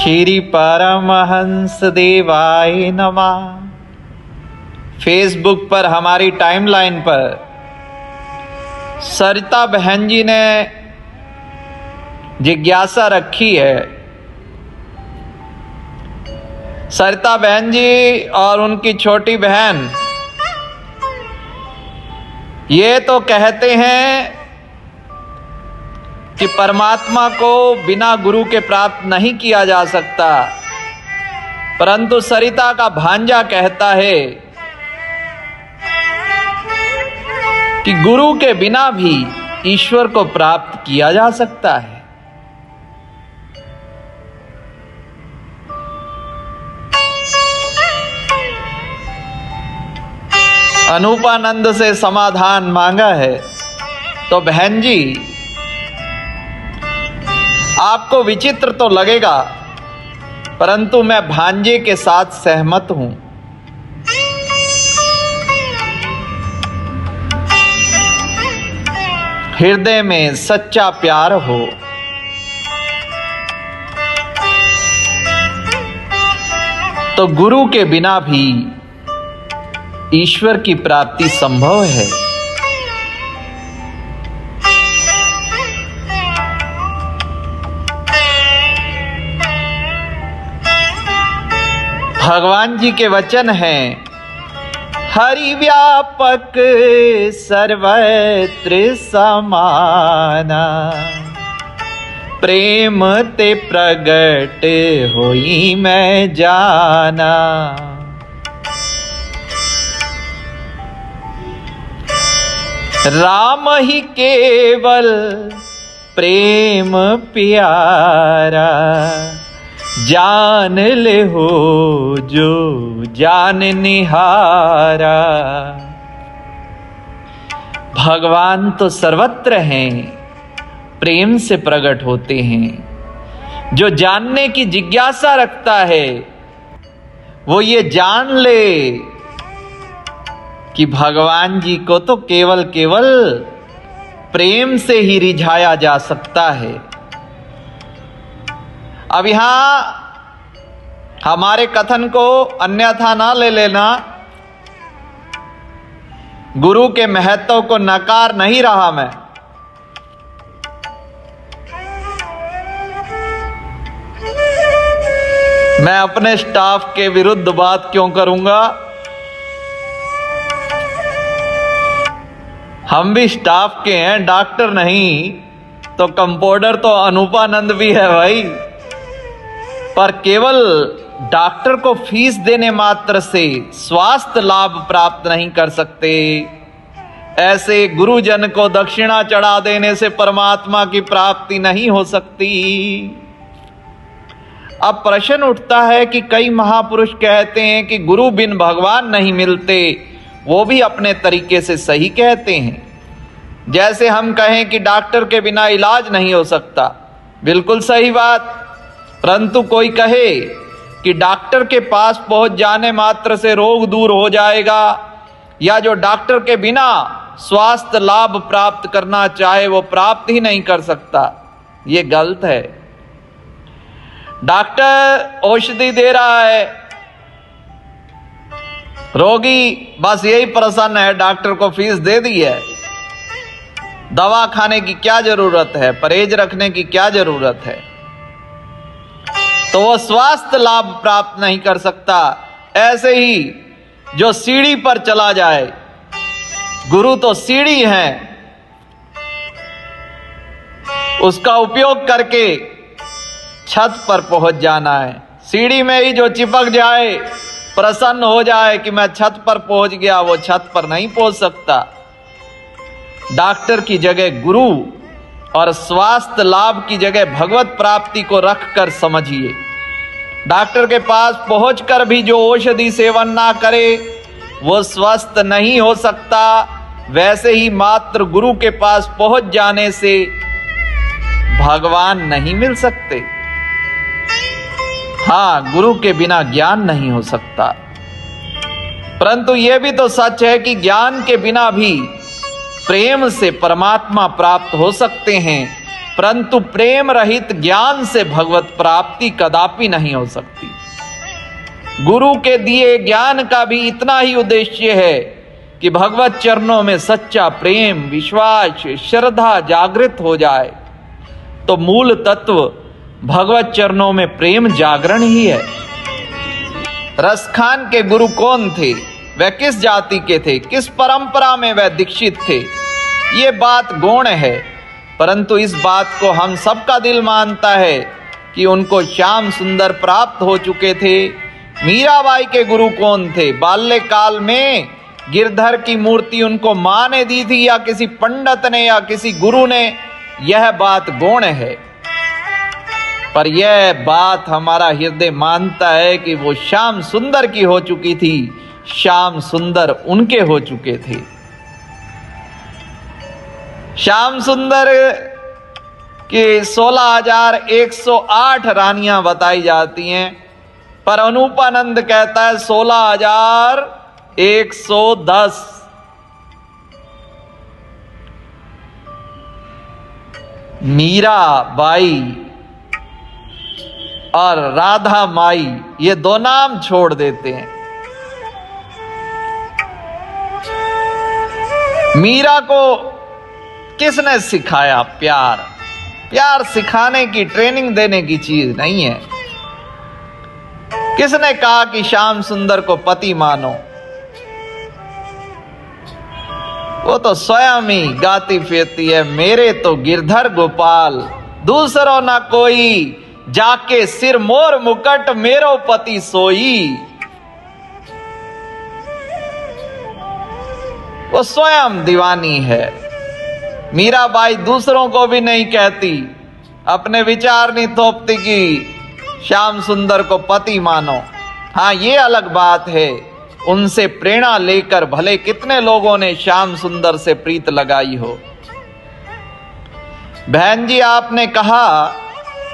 श्री परमहंस देवाय नमः। फेसबुक पर हमारी टाइमलाइन पर सरिता बहन जी ने जिज्ञासा रखी है। सरिता बहन जी और उनकी छोटी बहन ये तो कहते हैं कि परमात्मा को बिना गुरु के प्राप्त नहीं किया जा सकता, परंतु सरिता का भांजा कहता है कि गुरु के बिना भी ईश्वर को प्राप्त किया जा सकता है। अनूपानंद से समाधान मांगा है। तो बहन जी, आपको विचित्र तो लगेगा, परंतु मैं भांजे के साथ सहमत हूं। हृदय में सच्चा प्यार हो तो गुरु के बिना भी ईश्वर की प्राप्ति संभव है। भगवान जी के वचन हैं, हरि व्यापक सर्वत्र समाना, प्रेम ते प्रगट होई मैं जाना। राम ही केवल प्रेम प्यारा, जान ले हो जो जान निहारा। भगवान तो सर्वत्र हैं, प्रेम से प्रकट होते हैं। जो जानने की जिज्ञासा रखता है वो ये जान ले कि भगवान जी को तो केवल प्रेम से ही रिझाया जा सकता है। अब यहां हमारे कथन को अन्यथा ना ले लेना। गुरु के महत्व को नकार नहीं रहा मैं अपने स्टाफ के विरुद्ध बात क्यों करूंगा। हम भी स्टाफ के हैं, डॉक्टर नहीं। तो कंपाउंडर तो अनूपानंद भी है भाई। पर केवल डॉक्टर को फीस देने मात्र से स्वास्थ्य लाभ प्राप्त नहीं कर सकते। ऐसे गुरुजन को दक्षिणा चढ़ा देने से परमात्मा की प्राप्ति नहीं हो सकती। अब प्रश्न उठता है कि कई महापुरुष कहते हैं कि गुरु बिन भगवान नहीं मिलते। वो भी अपने तरीके से सही कहते हैं। जैसे हम कहें कि डॉक्टर के बिना इलाज नहीं हो सकता, बिल्कुल सही बात। परंतु कोई कहे कि डॉक्टर के पास पहुंच जाने मात्र से रोग दूर हो जाएगा, या जो डॉक्टर के बिना स्वास्थ्य लाभ प्राप्त करना चाहे वो प्राप्त ही नहीं कर सकता, ये गलत है। डॉक्टर औषधि दे रहा है, रोगी बस यही प्रसन्न है डॉक्टर को फीस दे दी है। दवा खाने की क्या जरूरत है, परहेज रखने की क्या जरूरत है। तो वो स्वास्थ्य लाभ प्राप्त नहीं कर सकता। ऐसे ही जो सीढ़ी पर चला जाए, गुरु तो सीढ़ी है, उसका उपयोग करके छत पर पहुंच जाना है। सीढ़ी में ही जो चिपक जाए, प्रसन्न हो जाए कि मैं छत पर पहुंच गया, वो छत पर नहीं पहुंच सकता। डॉक्टर की जगह गुरु और स्वास्थ्य लाभ की जगह भगवत प्राप्ति को रखकर समझिए। डॉक्टर के पास पहुंचकर भी जो औषधि सेवन ना करे वो स्वस्थ नहीं हो सकता। वैसे ही मात्र गुरु के पास पहुंच जाने से भगवान नहीं मिल सकते। हाँ, गुरु के बिना ज्ञान नहीं हो सकता, परंतु यह भी तो सच है कि ज्ञान के बिना भी प्रेम से परमात्मा प्राप्त हो सकते हैं। परंतु प्रेम रहित ज्ञान से भगवत प्राप्ति कदापि नहीं हो सकती। गुरु के दिए ज्ञान का भी इतना ही उद्देश्य है कि भगवत चरणों में सच्चा प्रेम, विश्वास, श्रद्धा जागृत हो जाए। तो मूल तत्व भगवत चरणों में प्रेम जागरण ही है। रसखान के गुरु कौन थे, वह किस जाति के थे, किस परंपरा में वह दीक्षित थे, ये बात गौण है। परंतु इस बात को हम सबका दिल मानता है कि उनको श्याम सुंदर प्राप्त हो चुके थे। मीराबाई के गुरु कौन थे, बाल्यकाल में गिरधर की मूर्ति उनको मां ने दी थी या किसी पंडित ने या किसी गुरु ने, यह बात गौण है। पर यह बात हमारा हृदय मानता है कि वो श्याम सुंदर की हो चुकी थी, श्याम सुंदर उनके हो चुके थे। श्याम सुंदर की 16,108 रानियां बताई जाती हैं, पर अनूपानंद कहता है 16,110। मीरा बाई और राधा माई ये दो नाम छोड़ देते हैं। मीरा को किसने सिखाया प्यार? प्यार सिखाने की, ट्रेनिंग देने की चीज नहीं है। किसने कहा कि श्याम सुंदर को पति मानो? वो तो स्वयं ही गाती फिरती है, मेरे तो गिरधर गोपाल, दूसरो ना कोई, जाके सिर मोर मुकट मेरो पति सोई। वो स्वयं दीवानी है। मीराबाई दूसरों को भी नहीं कहती, अपने विचार नहीं थोपती कि श्याम सुंदर को पति मानो। हाँ, ये अलग बात है, उनसे प्रेरणा लेकर भले कितने लोगों ने श्याम सुंदर से प्रीत लगाई हो। बहन जी, आपने कहा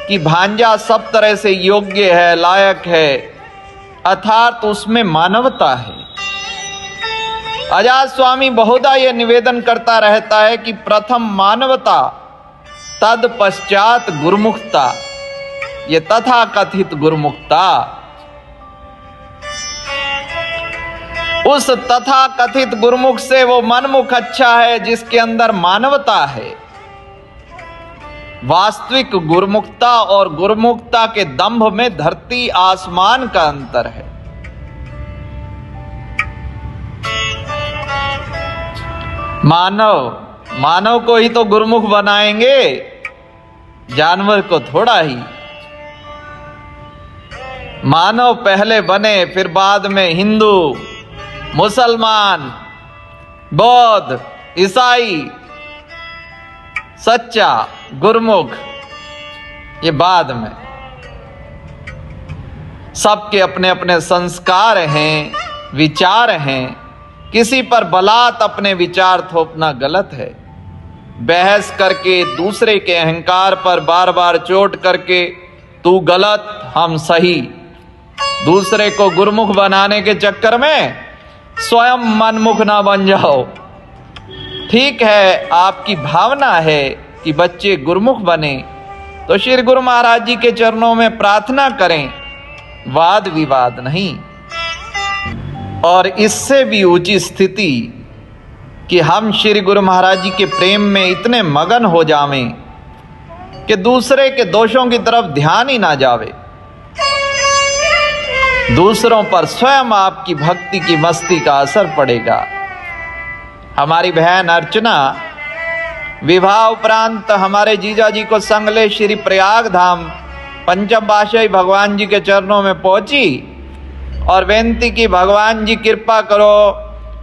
कि भांजा सब तरह से योग्य है, लायक है, अर्थात उसमें मानवता है। आजाद स्वामी बहुधा यह निवेदन करता रहता है कि प्रथम मानवता, तत्पश्चात गुरुमुखता। ये तथा कथित गुरुमुखता, उस तथा कथित गुरुमुख से वो मनमुख अच्छा है जिसके अंदर मानवता है। वास्तविक गुरुमुखता और गुरुमुखता के दंभ में धरती आसमान का अंतर है। मानव को ही तो गुरुमुख बनाएंगे, जानवर को थोड़ा ही। मानव पहले बने, फिर बाद में हिंदू, मुसलमान, बौद्ध, ईसाई, सच्चा गुरुमुख ये बाद में। सबके अपने अपने संस्कार हैं, विचार हैं। किसी पर बलात् अपने विचार थोपना गलत है। बहस करके, दूसरे के अहंकार पर बार बार चोट करके, तू गलत हम सही, दूसरे को गुरुमुख बनाने के चक्कर में स्वयं मनमुख ना बन जाओ। ठीक है, आपकी भावना है कि बच्चे गुरुमुख बने, तो श्री गुरु महाराज जी के चरणों में प्रार्थना करें, वाद विवाद नहीं। और इससे भी ऊंची स्थिति कि हम श्री गुरु महाराज जी के प्रेम में इतने मगन हो जावें कि दूसरे के दोषों की तरफ ध्यान ही ना जावे। दूसरों पर स्वयं आपकी भक्ति की मस्ती का असर पड़ेगा। हमारी बहन अर्चना विवाह उपरांत हमारे जीजा जी को संग ले श्री प्रयाग धाम पंचम पातशाही भगवान जी के चरणों में पहुंची और बेनती की, भगवान जी कृपा करो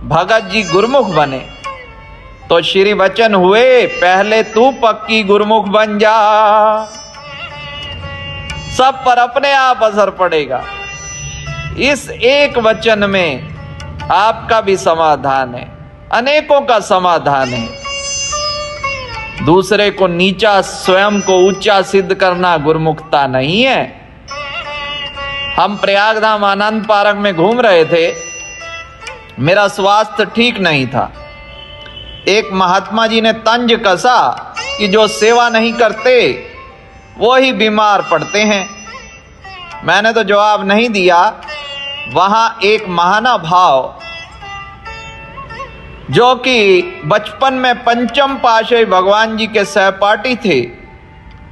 भगत जी गुरुमुख बने। तो श्री वचन हुए, पहले तू पक्की गुरुमुख बन जा, सब पर अपने आप असर पड़ेगा। इस एक वचन में आपका भी समाधान है, अनेकों का समाधान है। दूसरे को नीचा, स्वयं को ऊंचा सिद्ध करना गुरुमुखता नहीं है। हम प्रयागधाम आनंद पार्क में घूम रहे थे, मेरा स्वास्थ्य ठीक नहीं था। एक महात्मा जी ने तंज कसा कि जो सेवा नहीं करते वो ही बीमार पड़ते हैं। मैंने तो जवाब नहीं दिया। वहां एक महानुभाव जो कि बचपन में पंचम पातशाही भगवान जी के सहपाठी थे,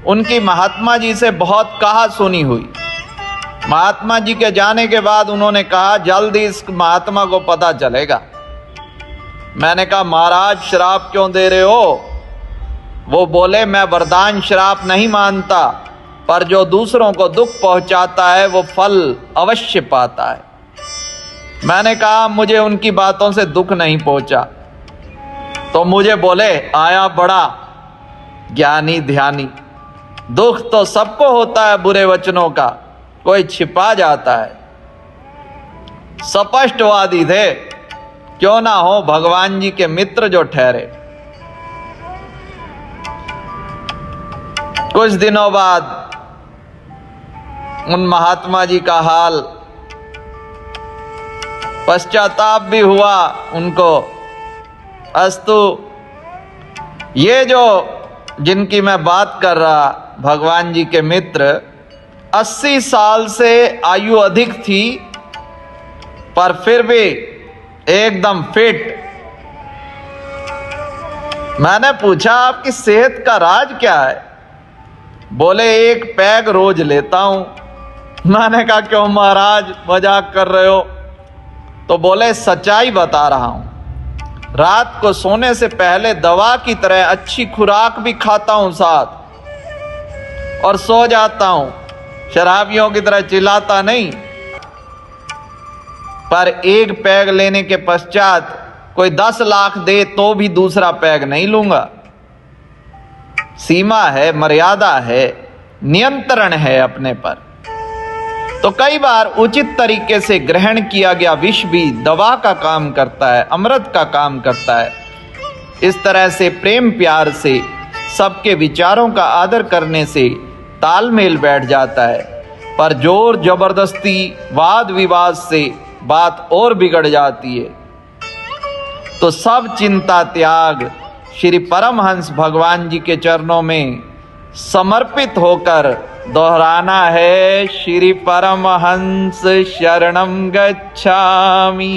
उनकी महात्मा जी से बहुत कहा सुनी हुई। महात्मा जी के जाने के बाद उन्होंने कहा जल्दी इस महात्मा को पता चलेगा। मैंने कहा महाराज श्राप क्यों दे रहे हो? वो बोले मैं वरदान श्राप नहीं मानता, पर जो दूसरों को दुख पहुंचाता है वो फल अवश्य पाता है। मैंने कहा मुझे उनकी बातों से दुख नहीं पहुंचा। तो मुझे बोले आया बड़ा ज्ञानी ध्यानी, दुख तो सबको होता है बुरे वचनों का, कोई छिपा जाता है। स्पष्टवादी थे, क्यों ना हो भगवान जी के मित्र जो ठहरे। कुछ दिनों बाद उन महात्मा जी का हाल, पश्चाताप भी हुआ उनको। अस्तु, ये जो जिनकी मैं बात कर रहा भगवान जी के मित्र, 80 साल से आयु अधिक थी, पर फिर भी एकदम फिट। मैंने पूछा आपकी सेहत का राज क्या है? बोले एक पैग रोज लेता हूं। मैंने कहा क्यों महाराज मजाक कर रहे हो? तो बोले सच्चाई बता रहा हूं, रात को सोने से पहले दवा की तरह अच्छी खुराक भी खाता हूं साथ, और सो जाता हूं। शराबियों की तरह चिल्लाता नहीं, पर एक पैग लेने के पश्चात कोई 10 लाख दे तो भी दूसरा पैग नहीं लूंगा। सीमा है, मर्यादा है, नियंत्रण है अपने पर। तो कई बार उचित तरीके से ग्रहण किया गया विष भी दवा का काम करता है, अमृत का काम करता है। इस तरह से प्रेम प्यार से, सबके विचारों का आदर करने से तालमेल बैठ जाता है, पर जोर जबरदस्ती, वाद विवाद से बात और बिगड़ जाती है। तो सब चिंता त्याग श्री परमहंस भगवान जी के चरणों में समर्पित होकर दोहराना है श्री परमहंस शरणम गच्छामि।